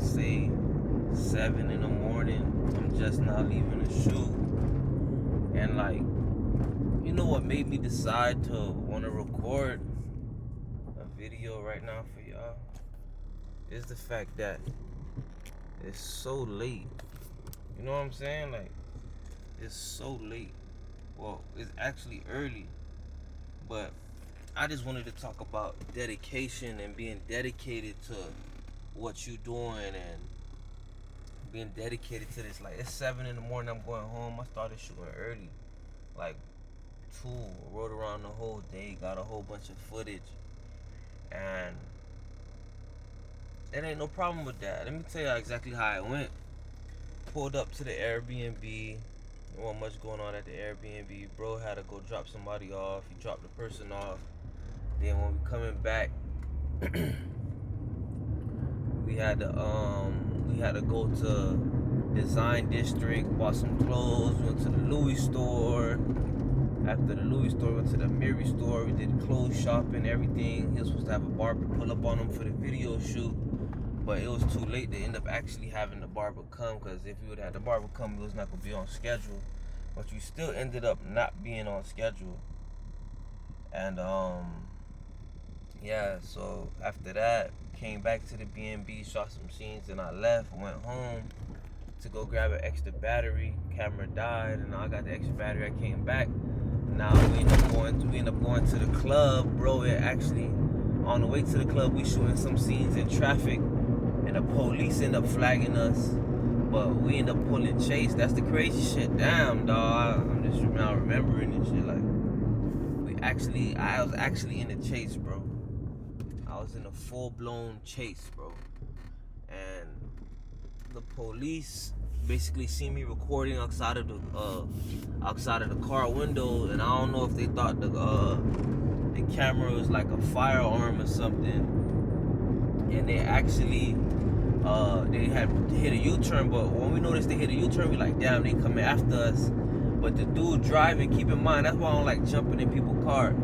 say 7 in the morning. I'm just now leaving the shoot. And like, you know what made me decide to want to record a video right now for y'all? Is the fact that it's so late. You know what I'm saying? Like, it's so late. Well, it's actually early. But I just wanted to talk about dedication and being dedicated to what you're doing and being dedicated to this. Like, it's 7 in the morning, I'm going home. I started shooting early. Like, 2, rode around the whole day, got a whole bunch of footage. And there ain't no problem with that. Let me tell you exactly how it went. Pulled up to the Airbnb. There wasn't much going on at the Airbnb. Bro had to go drop somebody off. He dropped the person off. Then when we coming back, we had to go to Design District, bought some clothes, went to the Louis store. After the Louis store, went to the Miri store. We did clothes shopping, everything. He was supposed to have a barber pull up on him for the video shoot, but it was too late to end up actually having the barber come, because if we would have had the barber come, it was not going to be on schedule. But we still ended up not being on schedule. And yeah, so after that, came back to the B&B, shot some scenes, and I left, went home to go grab an extra battery. Camera died, and I got the extra battery. I came back. Now we end up going to the club, bro. It actually, on the way to the club, we shooting some scenes in traffic, and the police end up flagging us, but we end up pulling chase. That's the crazy shit. Damn, dog. I'm just now remembering and shit. Like, I was actually in the chase, bro. I was in a full-blown chase, bro. And the police basically see me recording outside of the car window, and I don't know if they thought the camera was like a firearm or something. And they actually they had hit a U-turn, but when we noticed they hit a U-turn, we like, damn, they coming after us. But the dude driving, keep in mind, that's why I don't like jumping in people's car.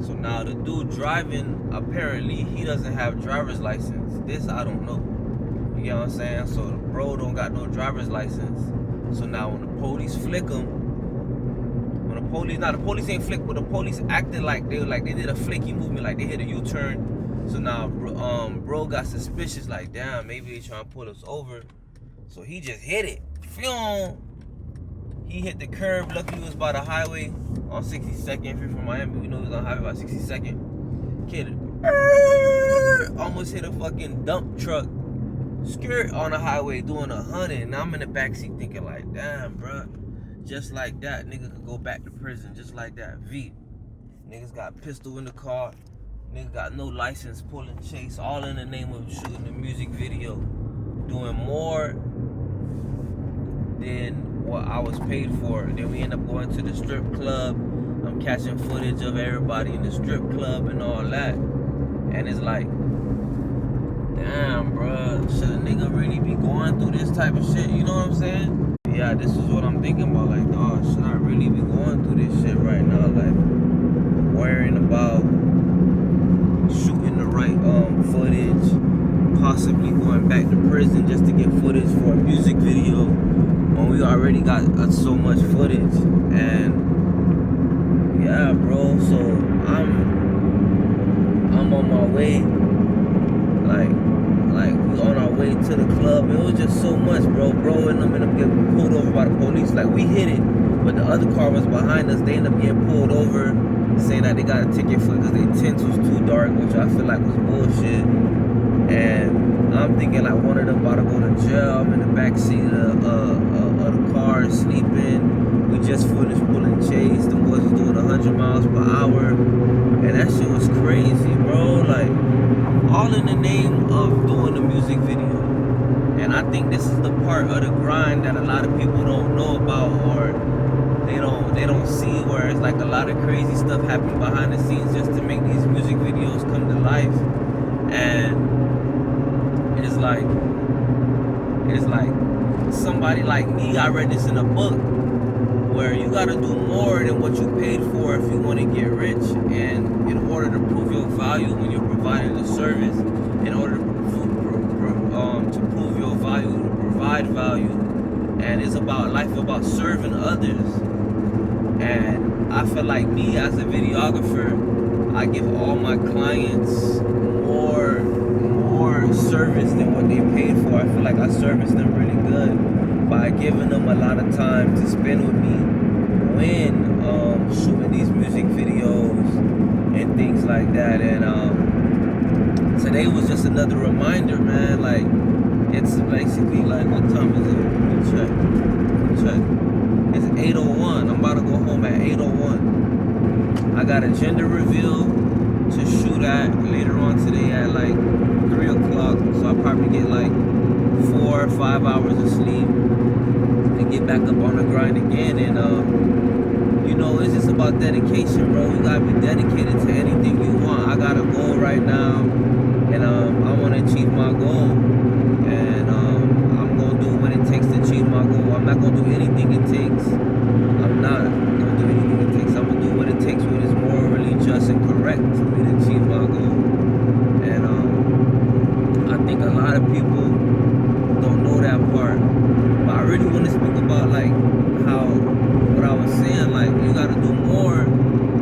So now the dude driving, apparently he doesn't have driver's license. This I don't know. You know what I'm saying? So the bro don't got no driver's license. So now when the police flick him, the police ain't flick, but the police acted like they did a flicky movement, like they hit a U-turn. So now bro got suspicious, like, damn, maybe they trying to pull us over. So he just hit it. He hit the curb. Luckily it was by the highway on 62nd. If you're from Miami, we know he was on the highway by 62nd. Kid almost hit a fucking dump truck. Skirt on the highway doing 100, and I'm in the backseat thinking like, damn, bro, just like that, nigga could go back to prison, just like that. V, niggas got pistol in the car, nigga got no license, pulling chase, all in the name of shooting a music video, doing more than what I was paid for. Then we end up going to the strip club. I'm catching footage of everybody in the strip club and all that, and it's like, damn, bro, should a nigga really be going through this type of shit? You know what I'm saying? Yeah, this is what I'm thinking about. Like, oh, should I really be going through this shit right now? Like, worrying about shooting the right footage, possibly going back to prison just to get footage for a music video when we already got so much footage. And yeah, bro, so I'm on my way. Like we on our way to the club. It was just so much, bro. Bro and them ended up getting pulled over by the police. Like, we hit it, but the other car was behind us. They ended up getting pulled over, saying that they got a ticket for because their tints was too dark, which I feel like was bullshit. And I'm thinking like one of them about to go to jail. I'm in the back seat of the car sleeping. We just finished pulling chase. The boys was doing 100 miles per hour, and that shit was crazy, bro. Like, all in the name of doing a music video. And I think this is the part of the grind that a lot of people don't know about, or they don't see, where it's like a lot of crazy stuff happening behind the scenes just to make these music videos come to life. And it's like somebody like me, I read this in a book, where you gotta do more than what you paid for if you want to get rich. And in order to prove your value when you're providing a service, in order to about serving others. And I feel like me as a videographer, I give all my clients more service than what they paid for. I feel like I service them really good by giving them a lot of time to spend with me when shooting these music videos and things like that. And today was just another reminder, man. Like, it's basically like, what time is it? Let me check. It's 8:01. I'm about to go home at 8:01. I got a gender reveal to shoot at later on today at like 3 o'clock. So I'll probably get like 4 or 5 hours of sleep and get back up on the grind again. And you know, it's just about dedication, bro. You gotta be dedicated to anything you want. I got a goal right now, and I want to achieve my goal, and I'm gonna do what it takes to achieve my goal. I'm not gonna do anything it takes. I'm not gonna do anything it takes. I'm gonna do what it takes, what is morally just and correct for me to achieve my goal. And I think a lot of people don't know that part, but I really want to speak about like how what I was saying, like you gotta do more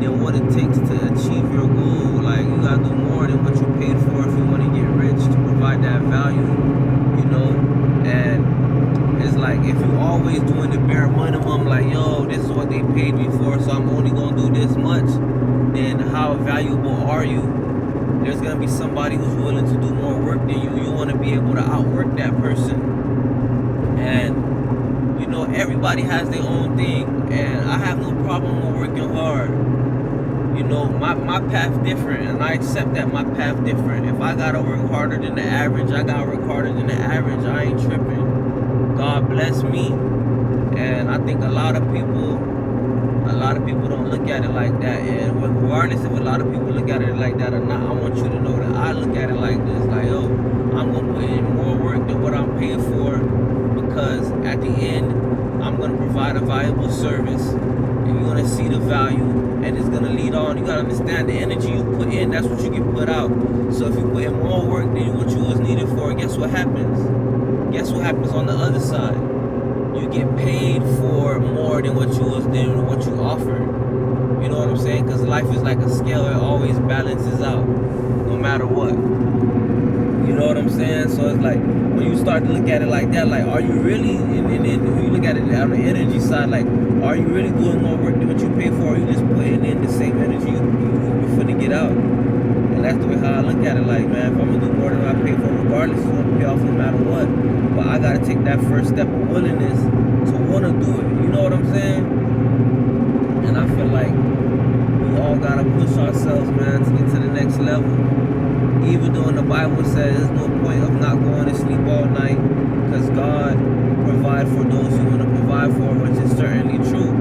than what it takes to achieve your goal. Like you gotta do more than what you paid for if you want to get rich, to provide that value, you know. And it's like if you always doing the bare minimum, like yo, this is what they paid me for, so I'm only gonna do this much, then how valuable are you? There's gonna be somebody who's willing to do more work than you. You want to be able to outwork that person. And you know, everybody has their own thing, and I have no problem with working hard. You know, my path different, and I accept that my path different. If I gotta work harder than the average, I gotta work harder than the average. I ain't tripping. God bless me, and I think a lot of people don't look at it like that. And regardless if a lot of people look at it like that or not, I want you to know that I look at it like this: like, yo, I'm gonna put in more work than what I'm paying for, because at the end, I'm gonna provide a valuable service, and you're gonna see the value, and it's gonna lead on. You gotta understand the energy you put in, that's what you can put out. So if you put in more work than what you was needed for, guess what happens? Guess what happens on the other side? You get paid for more than what you offered. You know what I'm saying? Because life is like a scale, it always balances out, no matter what. You know what I'm saying? So it's like, when you start to look at it like that, like, are you really, and then when you look at it on the energy side, like, are you really doing more work than what you pay for, or you just putting in the same energy you finna get out? And that's the way how I look at it. Like, man, if I'm gonna do more than I pay for, regardless, it's gonna pay off no matter what. But I gotta take that first step of willingness to wanna do it. You know what I'm saying? And I feel like we all gotta push ourselves, man, to get to the next level. Even though in the Bible says there's no point of not going to sleep all night, because God provide for those who want to provide for, which is certainly true.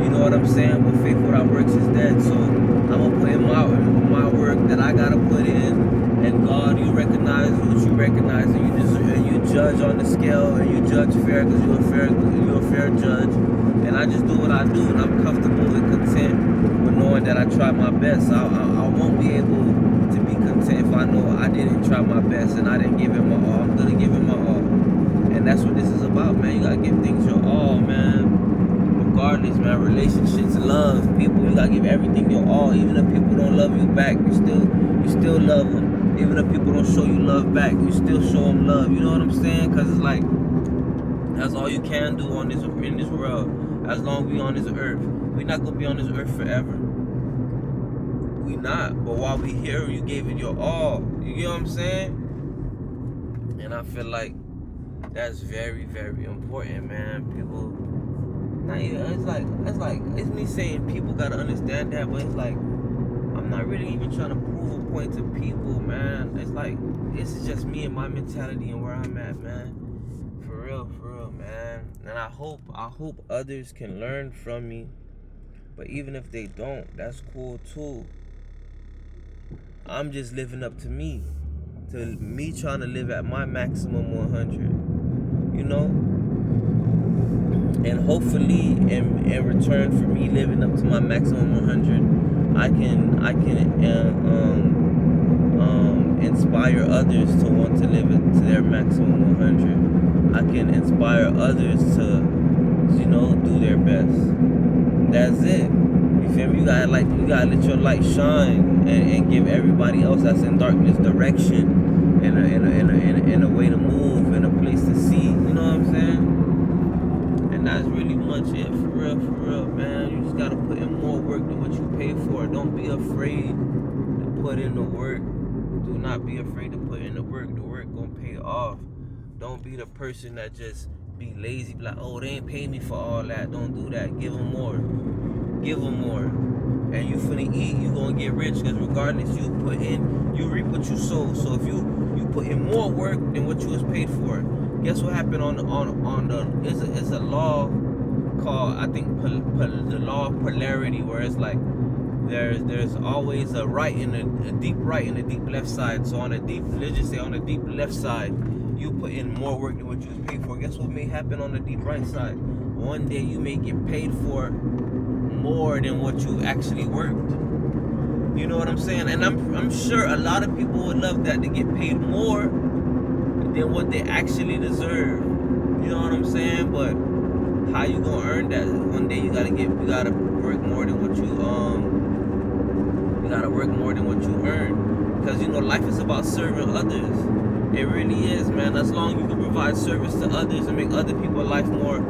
You know what I'm saying? But faith without works is dead. So I'm gonna put in my work that I gotta put in, and God, you recognize what you recognize, and you judge on the scale, and you judge fair because you're a fair judge. And I just do what I do, and I'm comfortable and content with knowing that I tried my best. I won't be able to be content if I know I didn't try my best and I didn't give it my all. I'm gonna give it my all. And that's what this is about, man. You gotta give things your all, man. Regardless, man. Relationships, love, people, you gotta give everything your all. Even if people don't love you back, you still love them. Even if people don't show you love back, you still show them love. You know what I'm saying? Because it's like, that's all you can do in this world. As long as we on this earth. We're not gonna be on this earth forever. We not. But while we here, you gave it your all. You get what I'm saying? And I feel like that's very, very important, man. People, it's me saying people gotta understand that, but it's like, I'm not really even trying to prove a point to people, man. It's like, this is just me and my mentality and where I'm at, man. For real, man. And I hope others can learn from me. But even if they don't, that's cool too. I'm just living up to me trying to live at my maximum 100. You know? And hopefully, in return for me living up to my maximum 100, I can inspire others to want to live it to their maximum 100. I can inspire others to do their best. That's it. You feel me? You gotta let your light shine and give everybody else that's in darkness direction and a way to move and a place to see. You know what I'm saying? And that's really much it, for real, man. You just gotta put in more work than what you pay for. Don't be afraid to put in the work. Do not be afraid to put in the work. The work gonna pay off. Don't be the person that just be lazy, be like, oh, they ain't pay me for all that. Don't do that. Give them more. Give them more. And you finna eat, you gonna get rich, because regardless, you reap what you sow. So if you put in more work than what you was paid for, guess what happened on the it's a law called, I think, the law of polarity, where it's like there's always a right and a deep right and a deep left side. So let's just say on the deep left side, you put in more work than what you was paid for. Guess what may happen on the deep right side? One day you may get paid for more than what you actually worked. You know what I'm saying? And I'm sure a lot of people would love that, to get paid more than what they actually deserve. You know what I'm saying? But how you gonna earn that? One day you gotta work more than what you earn. Because life is about serving others. It really is, man. As long as you can provide service to others and make other people's life more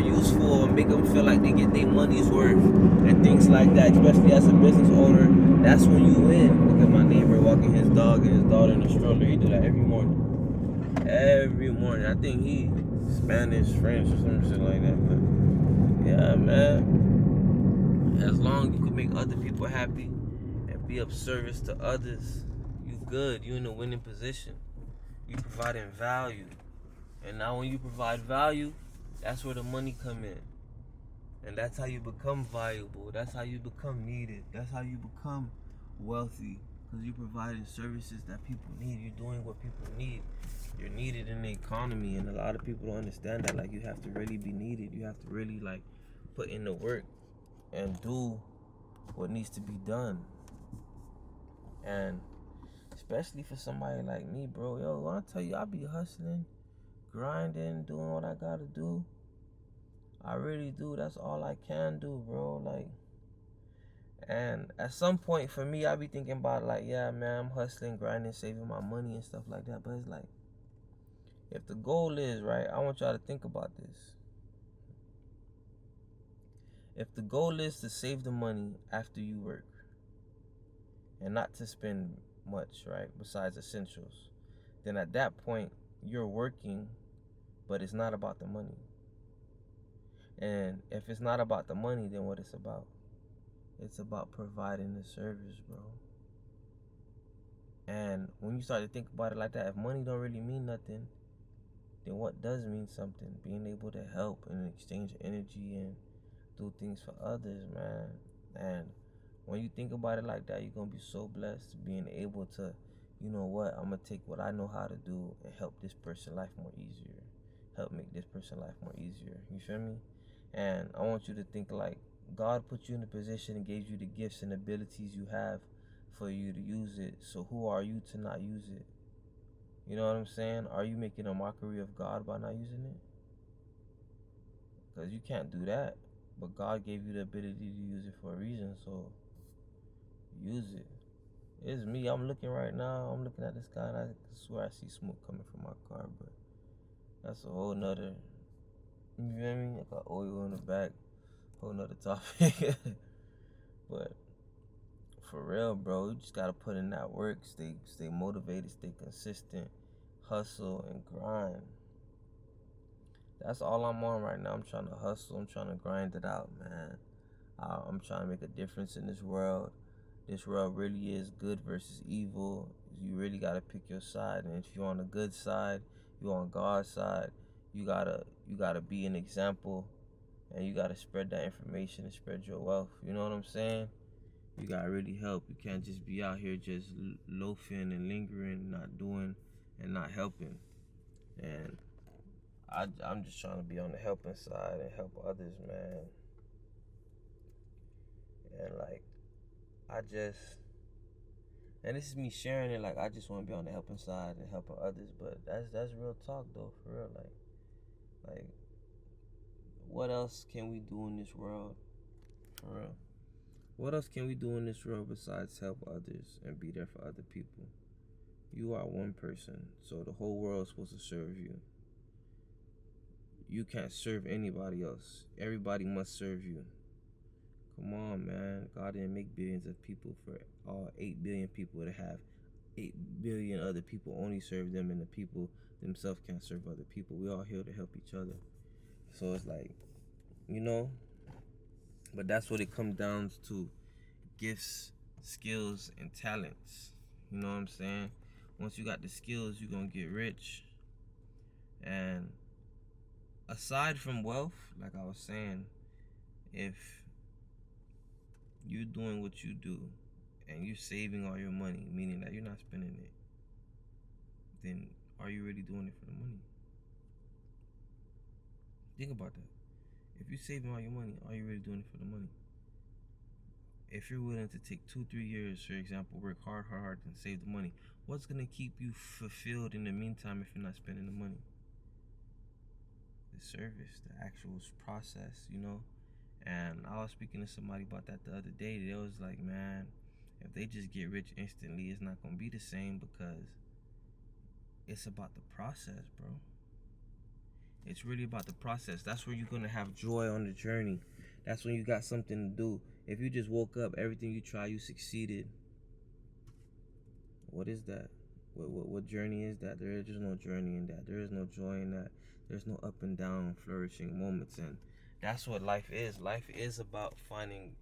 useful and make them feel like they get their money's worth and things like that, especially as a business owner, that's when you win. Look at my neighbor walking his dog and his daughter in the stroller. He do that every morning. Every morning. I think he Spanish, French, or some shit like that. But yeah, man. As long as you can make other people happy and be of service to others, you good. You in a winning position. You providing value. And now when you provide value, that's where the money come in. And that's how you become valuable. That's how you become needed. That's how you become wealthy. Because you're providing services that people need. You're doing what people need. You're needed in the economy. And a lot of people don't understand that. Like, you have to really be needed. You have to really, put in the work and do what needs to be done. And especially for somebody like me, bro. Yo, when I tell you, I be hustling, grinding, doing what I gotta do. I really do. That's all I can do, bro. And at some point for me, I be thinking about, yeah, man, I'm hustling, grinding, saving my money and stuff like that. But it's like, if the goal is, right, I want y'all to think about this. If the goal is to save the money after you work and not to spend much, right, besides essentials, then at that point, you're working, but it's not about the money. And if it's not about the money, then what it's about? It's about providing the service, bro. And when you start to think about it like that, if money don't really mean nothing, then what does mean something? Being able to help and exchange energy and do things for others, man. And when you think about it like that, you're going to be so blessed being able to, you know what, I'm going to take what I know how to do and help this person's life more easier. Help make this person's life more easier. You feel me? And I want you to think like God put you in a position and gave you the gifts and abilities you have for you to use it. So who are you to not use it? You know what I'm saying? Are you making a mockery of God by not using it? Because you can't do that. But God gave you the ability to use it for a reason, so use it. It's me. I'm looking right now. I'm looking at the sky and I swear I see smoke coming from my car, but that's a whole nother, you feel me? I got oil in the back, whole nother topic. But for real, bro, you just gotta put in that work, stay motivated, stay consistent, hustle and grind. That's all I'm on right now. I'm trying to hustle. I'm trying to grind it out, man. I'm trying to make a difference in this world. This world really is good versus evil. You really gotta pick your side, and if you're on the good side, you're on God's side. You gotta be an example, and you gotta spread that information and spread your wealth. You know what I'm saying? You gotta really help. You can't just be out here just loafing and lingering, not doing and not helping. And I'm just trying to be on the helping side and help others, man. And and this is me sharing it, I just want to be on the helping side and helping others, but that's real talk though, for real. Like what else can we do in this world? For real. What else can we do in this world besides help others and be there for other people? You are one person, so the whole world is supposed to serve you. You can't serve anybody else. Everybody must serve you. Come on, man. God didn't make billions of people for all 8 billion people to have 8 billion other people only serve them, and the people themselves can't serve other people. We all here to help each other. So it's like, you know, but that's what it comes down to: gifts, skills, and talents. You know what I'm saying? Once you got the skills, you're going to get rich. And aside from wealth, like I was saying, if you're doing what you do and you're saving all your money, meaning that you're not spending it, then are you really doing it for the money? Think about that. If you're saving all your money, are you really doing it for the money? If you're willing to take 2-3 years, for example, work hard, and save the money, what's gonna keep you fulfilled in the meantime if you're not spending the money? The service, the actual process, you know? And I was speaking to somebody about that the other day. They was like, man, if they just get rich instantly, it's not gonna be the same, because it's about the process, bro. It's really about the process. That's where you're gonna have joy on the journey. That's when you got something to do. If you just woke up, everything you try, you succeeded. What is that? What journey is that? There is just no journey in that. There is no joy in that. There's no up and down flourishing moments, and that's what life is. Life is about finding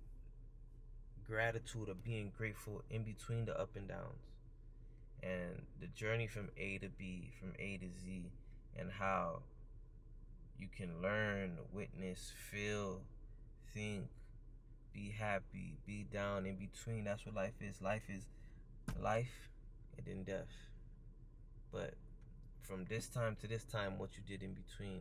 gratitude, of being grateful in between the up and downs, and the journey from A to B, from A to Z, and how you can learn, witness, feel, think, be happy, be down in between. That's what life is. Life is life and then death. But from this time to this time, what you did in between,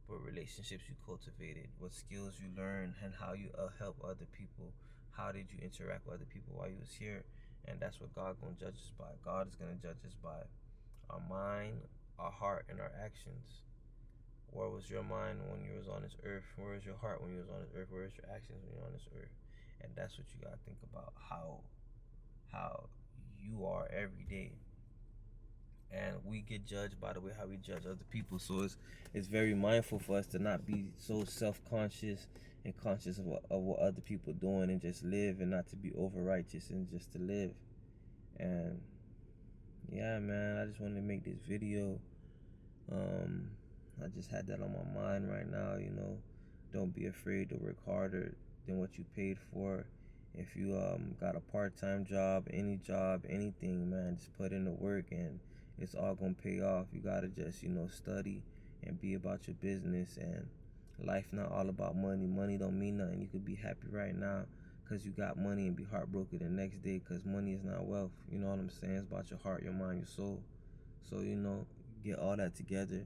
what relationships you cultivated, what skills you learned, and how you help other people. How did you interact with other people while you was here? And that's what God gonna judge us by. God is gonna judge us by our mind, our heart, and our actions. Where was your mind when you was on this earth? Where is your heart when you was on this earth? Where is your actions when you're on this earth? And that's what you gotta think about, how you are every day. And we get judged by the way how we judge other people. So it's very mindful for us to not be so self-conscious and conscious of what other people doing, and just live, and not to be over righteous, and just to live. And yeah, man, I just wanted to make this video. I just had that on my mind right now, you know. Don't be afraid to work harder than what you paid for. If you got a part-time job, any job, anything, man, just put in the work, and it's all gonna pay off. You gotta just, you know, study and be about your business. And life not all about money. Money don't mean nothing. You could be happy right now because you got money, and be heartbroken the next day because money is not wealth. You know what I'm saying? It's about your heart, your mind, your soul. So, you know, get all that together,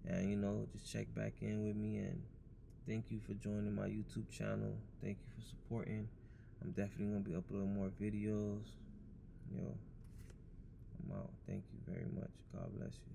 and, you know, just check back in with me. And thank you for joining my YouTube channel. Thank you for supporting. I'm definitely going to be uploading more videos. Yo, I'm out. Thank you very much. God bless you.